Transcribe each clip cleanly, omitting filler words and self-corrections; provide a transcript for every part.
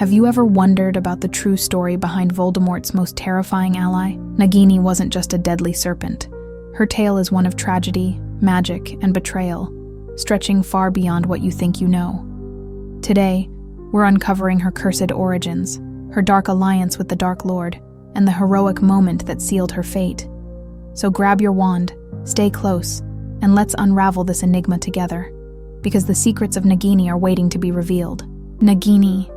Have you ever wondered about the true story behind Voldemort's most terrifying ally? Nagini wasn't just a deadly serpent. Her tale is one of tragedy, magic, and betrayal, stretching far beyond what you think you know. Today, we're uncovering her cursed origins, her dark alliance with the Dark Lord, and the heroic moment that sealed her fate. So grab your wand, stay close, and let's unravel this enigma together, because the secrets of Nagini are waiting to be revealed. Nagini,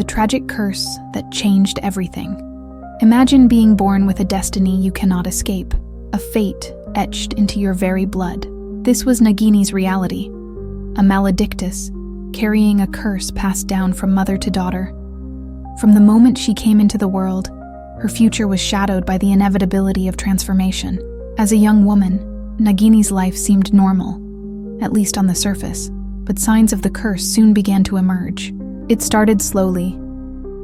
the tragic curse that changed everything. Imagine being born with a destiny you cannot escape, a fate etched into your very blood. This was Nagini's reality, a Maledictus, carrying a curse passed down from mother to daughter. From the moment she came into the world, her future was shadowed by the inevitability of transformation. As a young woman, Nagini's life seemed normal, at least on the surface, but signs of the curse soon began to emerge. It started slowly,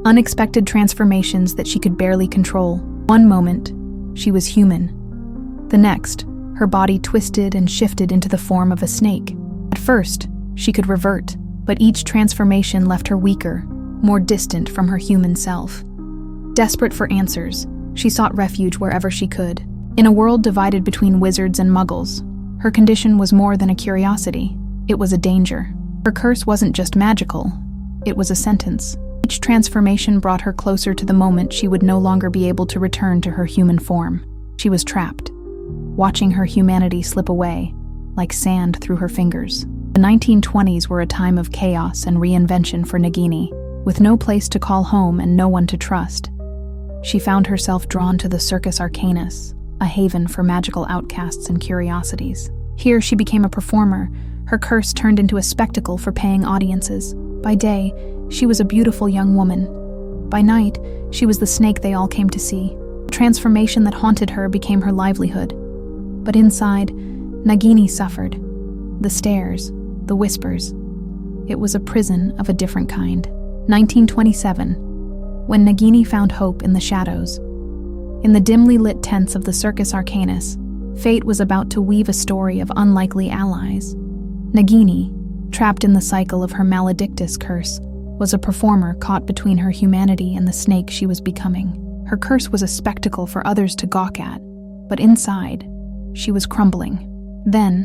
unexpected transformations that she could barely control. One moment, she was human. The next, her body twisted and shifted into the form of a snake. At first, she could revert, but each transformation left her weaker, more distant from her human self. Desperate for answers, she sought refuge wherever she could. In a world divided between wizards and muggles, her condition was more than a curiosity. It was a danger. Her curse wasn't just magical, it was a sentence. Each transformation brought her closer to the moment she would no longer be able to return to her human form. She was trapped, watching her humanity slip away, like sand through her fingers. The 1920s were a time of chaos and reinvention for Nagini. With no place to call home and no one to trust, she found herself drawn to the Circus Arcanus, a haven for magical outcasts and curiosities. Here she became a performer, her curse turned into a spectacle for paying audiences. By day, she was a beautiful young woman. By night, she was the snake they all came to see. The transformation that haunted her became her livelihood. But inside, Nagini suffered. The stares, the whispers. It was a prison of a different kind. 1927, when Nagini found hope in the shadows. In the dimly lit tents of the Circus Arcanus, fate was about to weave a story of unlikely allies. Nagini, trapped in the cycle of her Maledictus curse, was a performer caught between her humanity and the snake she was becoming. Her curse was a spectacle for others to gawk at, but inside, she was crumbling. Then,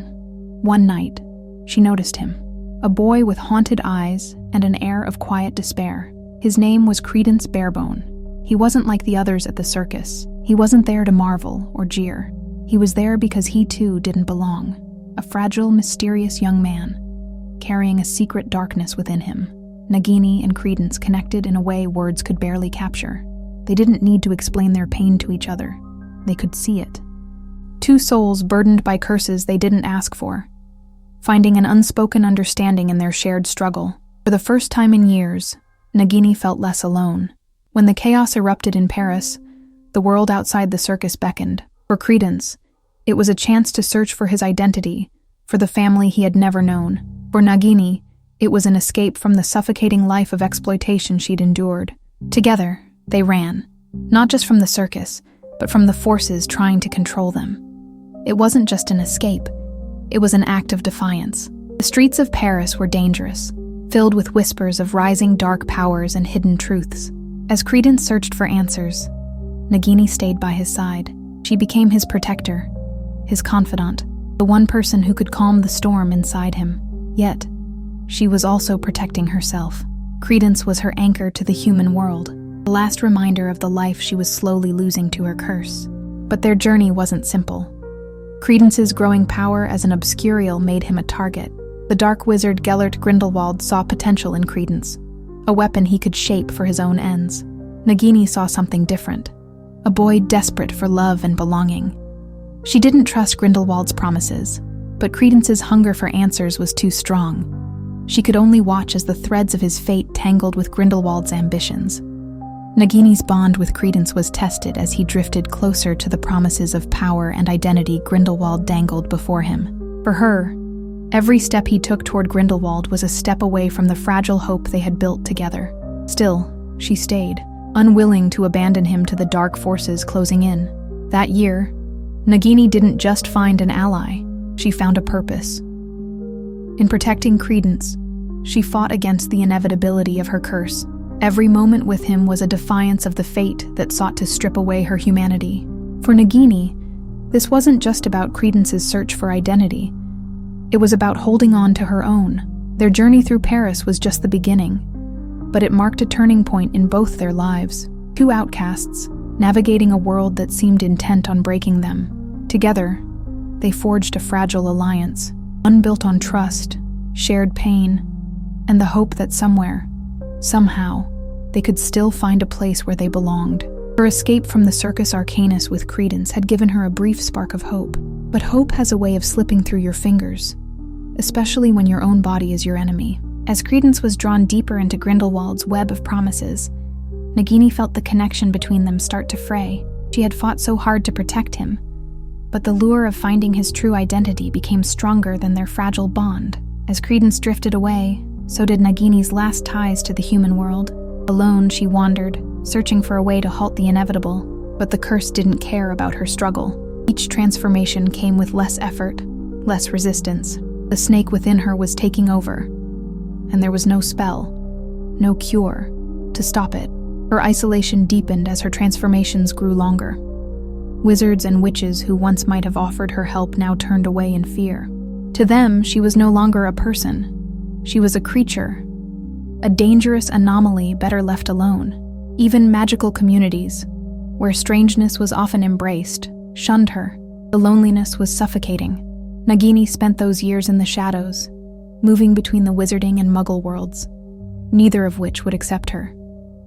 one night, she noticed him. A boy with haunted eyes and an air of quiet despair. His name was Credence Barebone. He wasn't like the others at the circus. He wasn't there to marvel or jeer. He was there because he too didn't belong. A fragile, mysterious young man, carrying a secret darkness within him. Nagini and Credence connected in a way words could barely capture. They didn't need to explain their pain to each other. They could see it. Two souls burdened by curses they didn't ask for, finding an unspoken understanding in their shared struggle. For the first time in years, Nagini felt less alone. When the chaos erupted in Paris, the world outside the circus beckoned. For Credence, it was a chance to search for his identity, for the family he had never known. For Nagini, it was an escape from the suffocating life of exploitation she'd endured. Together, they ran, not just from the circus, but from the forces trying to control them. It wasn't just an escape, it was an act of defiance. The streets of Paris were dangerous, filled with whispers of rising dark powers and hidden truths. As Credence searched for answers, Nagini stayed by his side. She became his protector, his confidant, the one person who could calm the storm inside him. Yet, she was also protecting herself. Credence was her anchor to the human world, the last reminder of the life she was slowly losing to her curse. But their journey wasn't simple. Credence's growing power as an obscurial made him a target. The dark wizard Gellert Grindelwald saw potential in Credence, a weapon he could shape for his own ends. Nagini saw something different, a boy desperate for love and belonging. She didn't trust Grindelwald's promises, but Credence's hunger for answers was too strong. She could only watch as the threads of his fate tangled with Grindelwald's ambitions. Nagini's bond with Credence was tested as he drifted closer to the promises of power and identity Grindelwald dangled before him. For her, every step he took toward Grindelwald was a step away from the fragile hope they had built together. Still, she stayed, unwilling to abandon him to the dark forces closing in. That year, Nagini didn't just find an ally, she found a purpose. In protecting Credence, she fought against the inevitability of her curse. Every moment with him was a defiance of the fate that sought to strip away her humanity. For Nagini, this wasn't just about Credence's search for identity. It was about holding on to her own. Their journey through Paris was just the beginning, but it marked a turning point in both their lives. Two outcasts, navigating a world that seemed intent on breaking them. Together, they forged a fragile alliance, one built on trust, shared pain, and the hope that somewhere, somehow, they could still find a place where they belonged. Her escape from the Circus Arcanus with Credence had given her a brief spark of hope. But hope has a way of slipping through your fingers, especially when your own body is your enemy. As Credence was drawn deeper into Grindelwald's web of promises, Nagini felt the connection between them start to fray. She had fought so hard to protect him, but the lure of finding his true identity became stronger than their fragile bond. As Credence drifted away, so did Nagini's last ties to the human world. Alone, she wandered, searching for a way to halt the inevitable, but the curse didn't care about her struggle. Each transformation came with less effort, less resistance. The snake within her was taking over, and there was no spell, no cure, to stop it. Her isolation deepened as her transformations grew longer. Wizards and witches who once might have offered her help now turned away in fear. To them, she was no longer a person. She was a creature, a dangerous anomaly better left alone. Even magical communities, where strangeness was often embraced, shunned her. The loneliness was suffocating. Nagini spent those years in the shadows, moving between the wizarding and muggle worlds, neither of which would accept her.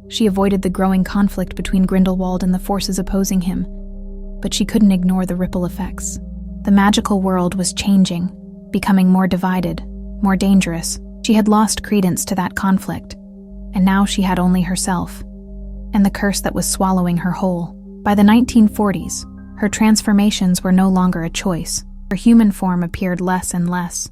She avoided the growing conflict between Grindelwald and the forces opposing him, but she couldn't ignore the ripple effects. The magical world was changing, becoming more divided, more dangerous. She had lost credence to that conflict, and now she had only herself, and the curse that was swallowing her whole. By the 1940s, her transformations were no longer a choice. Her human form appeared less and less,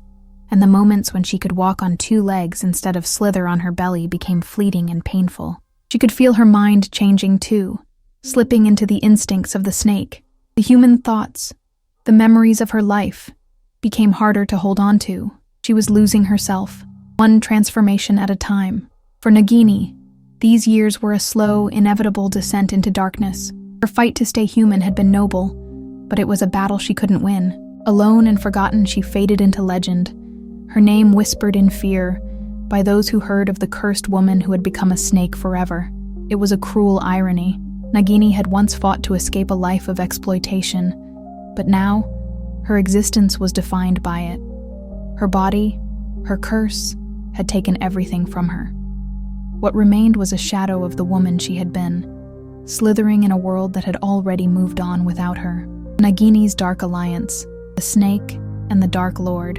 and the moments when she could walk on two legs instead of slither on her belly became fleeting and painful. She could feel her mind changing too, slipping into the instincts of the snake. The human thoughts, the memories of her life, became harder to hold on to. She was losing herself, one transformation at a time. For Nagini, these years were a slow, inevitable descent into darkness. Her fight to stay human had been noble, but it was a battle she couldn't win. Alone and forgotten, she faded into legend, her name whispered in fear by those who heard of the cursed woman who had become a snake forever. It was a cruel irony. Nagini had once fought to escape a life of exploitation, but now, her existence was defined by it. Her body, her curse, had taken everything from her. What remained was a shadow of the woman she had been, slithering in a world that had already moved on without her. Nagini's dark alliance, the snake and the Dark Lord.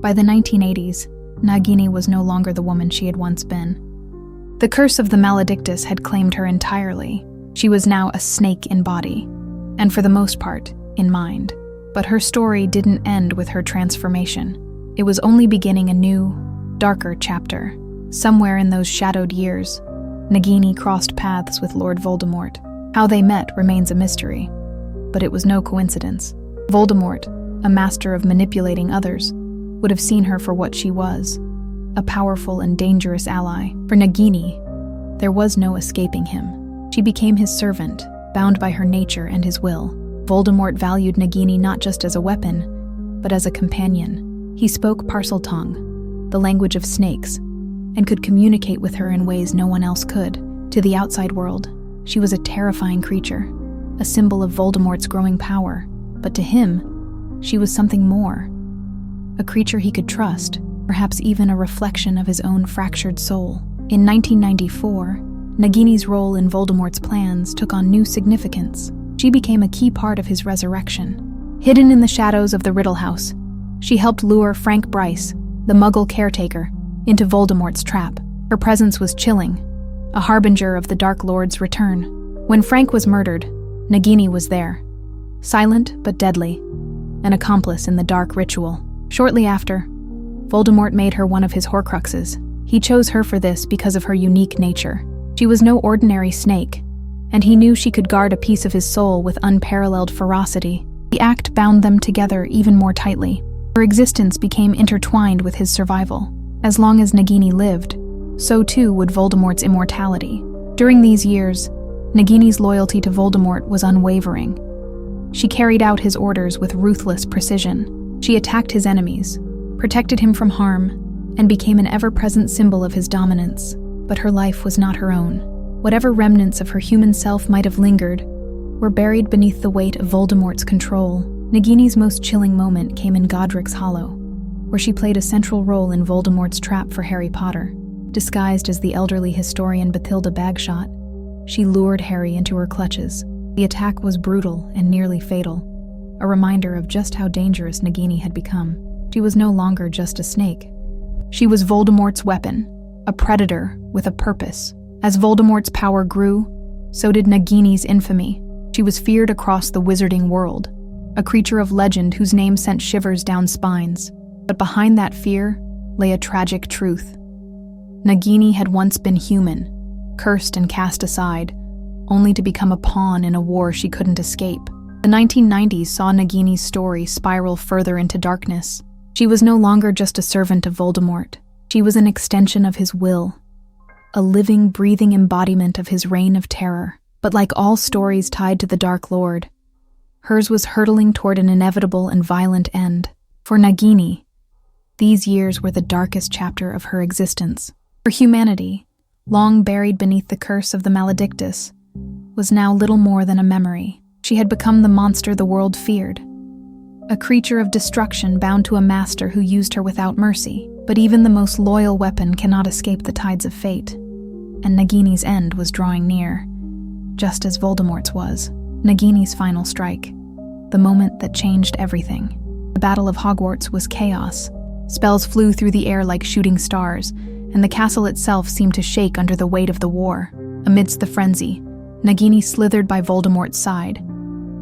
By the 1980s, Nagini was no longer the woman she had once been. The curse of the Maledictus had claimed her entirely. She was now a snake in body, and for the most part, in mind. But her story didn't end with her transformation. It was only beginning a new, darker chapter. Somewhere in those shadowed years, Nagini crossed paths with Lord Voldemort. How they met remains a mystery, but it was no coincidence. Voldemort, a master of manipulating others, would have seen her for what she was, a powerful and dangerous ally. For Nagini, there was no escaping him. She became his servant, bound by her nature and his will. Voldemort valued Nagini not just as a weapon, but as a companion. He spoke Parseltongue, the language of snakes, and could communicate with her in ways no one else could. To the outside world, she was a terrifying creature, a symbol of Voldemort's growing power. But to him, she was something more. A creature he could trust, perhaps even a reflection of his own fractured soul. In 1994, Nagini's role in Voldemort's plans took on new significance. She became a key part of his resurrection. Hidden in the shadows of the Riddle House, she helped lure Frank Bryce, the Muggle caretaker, into Voldemort's trap. Her presence was chilling, a harbinger of the Dark Lord's return. When Frank was murdered, Nagini was there, silent but deadly, an accomplice in the dark ritual. Shortly after, Voldemort made her one of his Horcruxes. He chose her for this because of her unique nature. She was no ordinary snake, and he knew she could guard a piece of his soul with unparalleled ferocity. The act bound them together even more tightly. Her existence became intertwined with his survival. As long as Nagini lived, so too would Voldemort's immortality. During these years, Nagini's loyalty to Voldemort was unwavering. She carried out his orders with ruthless precision. She attacked his enemies, protected him from harm, and became an ever-present symbol of his dominance. But her life was not her own. Whatever remnants of her human self might have lingered were buried beneath the weight of Voldemort's control. Nagini's most chilling moment came in Godric's Hollow, where she played a central role in Voldemort's trap for Harry Potter. Disguised as the elderly historian Bathilda Bagshot, she lured Harry into her clutches. The attack was brutal and nearly fatal, a reminder of just how dangerous Nagini had become. She was no longer just a snake. She was Voldemort's weapon, a predator with a purpose. As Voldemort's power grew, so did Nagini's infamy. She was feared across the wizarding world, a creature of legend whose name sent shivers down spines. But behind that fear lay a tragic truth. Nagini had once been human, cursed and cast aside, only to become a pawn in a war she couldn't escape. The 1990s saw Nagini's story spiral further into darkness. She was no longer just a servant of Voldemort. She was an extension of his will, a living, breathing embodiment of his reign of terror. But like all stories tied to the Dark Lord, hers was hurtling toward an inevitable and violent end. For Nagini, these years were the darkest chapter of her existence. For humanity, long buried beneath the curse of the Maledictus, was now little more than a memory. She had become the monster the world feared, a creature of destruction bound to a master who used her without mercy. But even the most loyal weapon cannot escape the tides of fate, and Nagini's end was drawing near, just as Voldemort's was. Nagini's final strike, the moment that changed everything. The Battle of Hogwarts was chaos. Spells flew through the air like shooting stars, and the castle itself seemed to shake under the weight of the war. Amidst the frenzy, Nagini slithered by Voldemort's side,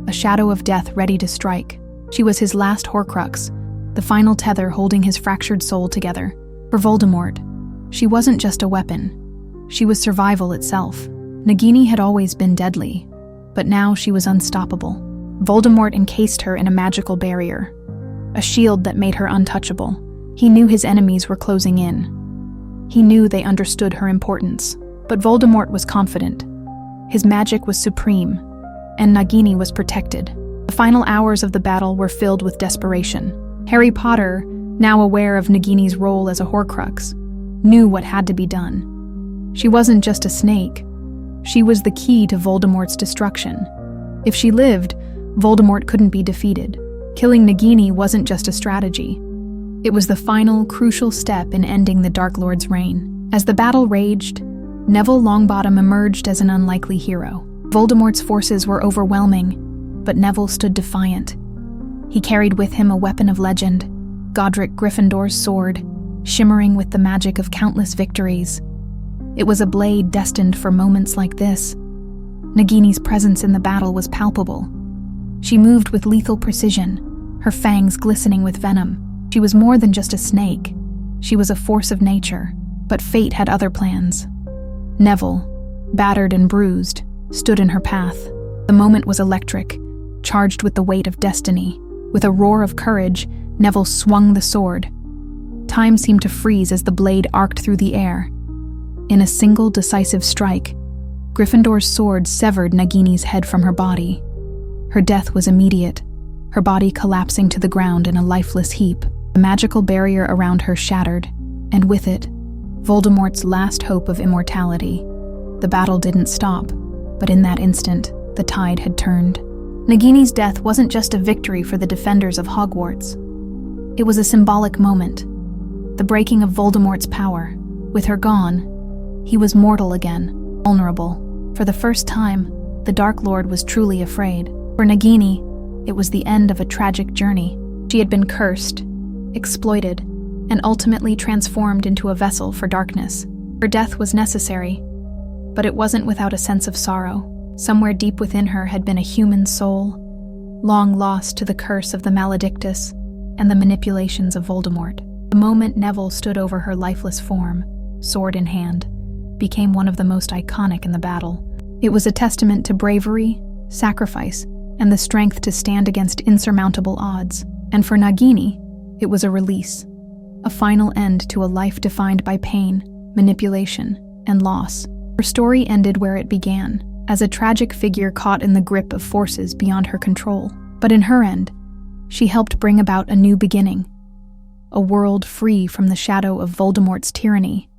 a shadow of death ready to strike. She was his last Horcrux, the final tether holding his fractured soul together. For Voldemort, she wasn't just a weapon. She was survival itself. Nagini had always been deadly, but now she was unstoppable. Voldemort encased her in a magical barrier, a shield that made her untouchable. He knew his enemies were closing in. He knew they understood her importance. But Voldemort was confident. His magic was supreme, and Nagini was protected. The final hours of the battle were filled with desperation. Harry Potter, now aware of Nagini's role as a Horcrux, knew what had to be done. She wasn't just a snake. She was the key to Voldemort's destruction. If she lived, Voldemort couldn't be defeated. Killing Nagini wasn't just a strategy. It was the final, crucial step in ending the Dark Lord's reign. As the battle raged, Neville Longbottom emerged as an unlikely hero. Voldemort's forces were overwhelming, but Neville stood defiant. He carried with him a weapon of legend, Godric Gryffindor's sword, shimmering with the magic of countless victories. It was a blade destined for moments like this. Nagini's presence in the battle was palpable. She moved with lethal precision, her fangs glistening with venom. She was more than just a snake. She was a force of nature, but fate had other plans. Neville, battered and bruised, stood in her path. The moment was electric, charged with the weight of destiny. With a roar of courage, Neville swung the sword. Time seemed to freeze as the blade arced through the air. In a single decisive strike, Gryffindor's sword severed Nagini's head from her body. Her death was immediate, her body collapsing to the ground in a lifeless heap. The magical barrier around her shattered, and with it, Voldemort's last hope of immortality. The battle didn't stop, but in that instant, the tide had turned. Nagini's death wasn't just a victory for the defenders of Hogwarts. It was a symbolic moment, the breaking of Voldemort's power. With her gone, he was mortal again, vulnerable. For the first time, the Dark Lord was truly afraid. For Nagini, it was the end of a tragic journey. She had been cursed, exploited, and ultimately transformed into a vessel for darkness. Her death was necessary, but it wasn't without a sense of sorrow. Somewhere deep within her had been a human soul, long lost to the curse of the Maledictus and the manipulations of Voldemort. The moment Neville stood over her lifeless form, sword in hand, became one of the most iconic in the battle. It was a testament to bravery, sacrifice, and the strength to stand against insurmountable odds. And for Nagini, it was a release, a final end to a life defined by pain, manipulation, and loss. Her story ended where it began, as a tragic figure caught in the grip of forces beyond her control. But in her end, she helped bring about a new beginning, a world free from the shadow of Voldemort's tyranny.